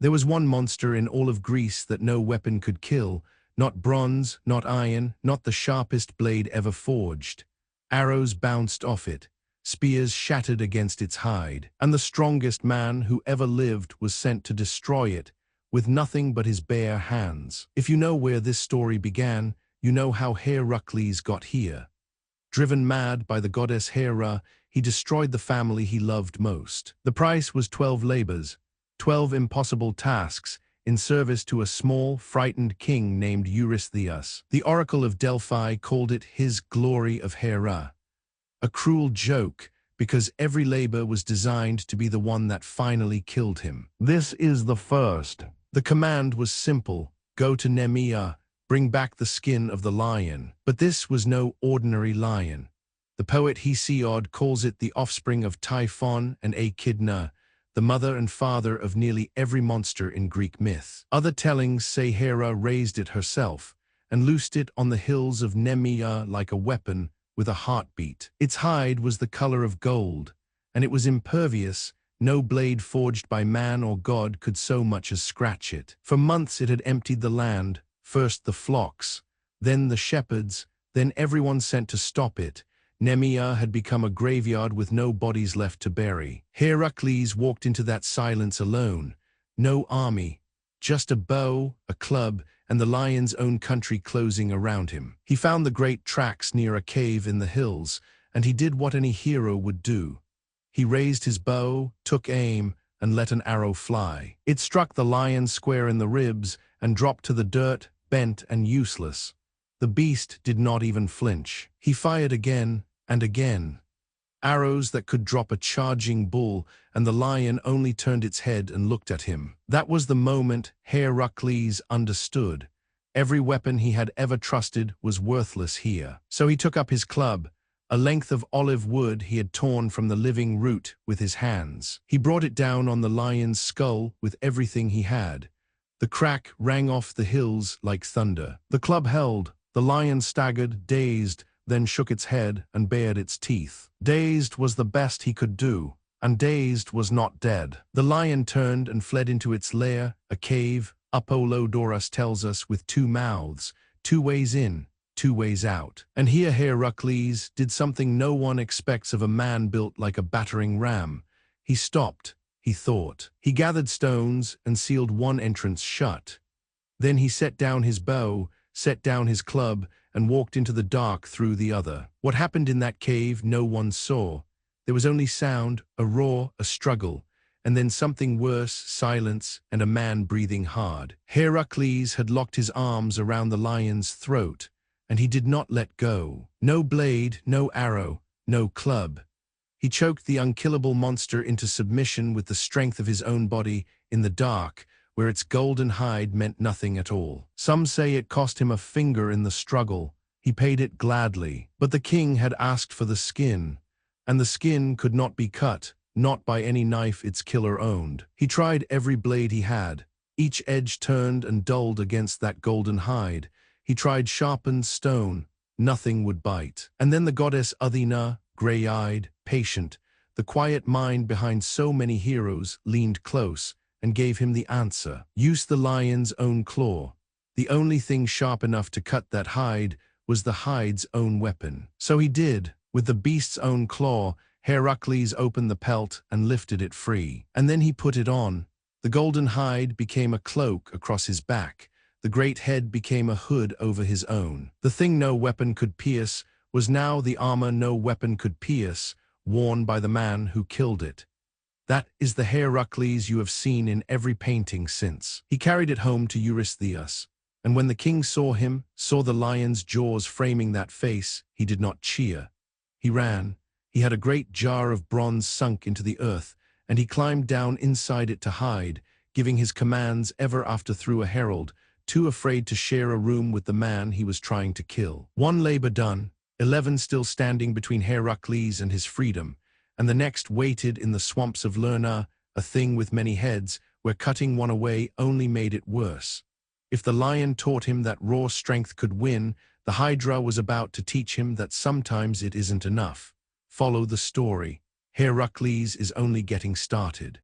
There was one monster in all of Greece that no weapon could kill, not bronze, not iron, not the sharpest blade ever forged. Arrows bounced off it, spears shattered against its hide, and the strongest man who ever lived was sent to destroy it, with nothing but his bare hands. If you know where this story began, you know how Heracles got here. Driven mad by the goddess Hera, he destroyed the family he loved most. The price was 12 labors, 12 impossible tasks, in service to a small, frightened king named Eurystheus. The oracle of Delphi called it his glory of Hera. A cruel joke, because every labor was designed to be the one that finally killed him. This is the first. The command was simple: go to Nemea, bring back the skin of the lion. But this was no ordinary lion. The poet Hesiod calls it the offspring of Typhon and Echidna, the mother and father of nearly every monster in Greek myth. Other tellings say Hera raised it herself and loosed it on the hills of Nemea like a weapon with a heartbeat. Its hide was the color of gold, and it was impervious. No blade forged by man or god could so much as scratch it. For months it had emptied the land, first the flocks, then the shepherds, then everyone sent to stop it. Nemea had become a graveyard with no bodies left to bury. Heracles walked into that silence alone. No army, just a bow, a club, and the lion's own country closing around him. He found the great tracks near a cave in the hills, and he did what any hero would do. He raised his bow, took aim, and let an arrow fly. It struck the lion square in the ribs and dropped to the dirt, bent and useless. The beast did not even flinch. He fired again and again. Arrows that could drop a charging bull, and the lion only turned its head and looked at him. That was the moment Heracles understood. Every weapon he had ever trusted was worthless here. So he took up his club, a length of olive wood he had torn from the living root with his hands. He brought it down on the lion's skull with everything he had. The crack rang off the hills like thunder. The club held. The lion staggered, dazed, then shook its head and bared its teeth. Dazed was the best he could do, and dazed was not dead. The lion turned and fled into its lair, a cave, Apollodorus tells us, with 2 mouths, 2 ways in, 2 ways out. And here Heracles did something no one expects of a man built like a battering ram. He stopped, he thought. He gathered stones and sealed one entrance shut. Then he set down his bow, set down his club, and walked into the dark through the other. What happened in that cave no one saw. There was only sound, a roar, a struggle, and then something worse, silence, and a man breathing hard. Heracles had locked his arms around the lion's throat, and he did not let go. No blade, no arrow, no club. He choked the unkillable monster into submission with the strength of his own body in the dark, where its golden hide meant nothing at all. Some say it cost him a finger in the struggle. He paid it gladly. But the king had asked for the skin, and the skin could not be cut, not by any knife its killer owned. He tried every blade he had. Each edge turned and dulled against that golden hide. He tried sharpened stone. Nothing would bite. And then the goddess Athena, gray-eyed, patient, the quiet mind behind so many heroes, leaned close and gave him the answer. Use the lion's own claw. The only thing sharp enough to cut that hide was the hide's own weapon. So he did. With the beast's own claw, Heracles opened the pelt and lifted it free. And then he put it on. The golden hide became a cloak across his back. The great head became a hood over his own. The thing no weapon could pierce was now the armor no weapon could pierce, worn by the man who killed it. That is the Heracles you have seen in every painting since. He carried it home to Eurystheus, and when the king saw him, saw the lion's jaws framing that face, he did not cheer. He ran. He had a great jar of bronze sunk into the earth, and he climbed down inside it to hide, giving his commands ever after through a herald, too afraid to share a room with the man he was trying to kill. 1 labor done, 11 still standing between Heracles and his freedom, and the next waited in the swamps of Lerna, a thing with many heads, where cutting one away only made it worse. If the lion taught him that raw strength could win, the Hydra was about to teach him that sometimes it isn't enough. Follow the story. Heracles is only getting started.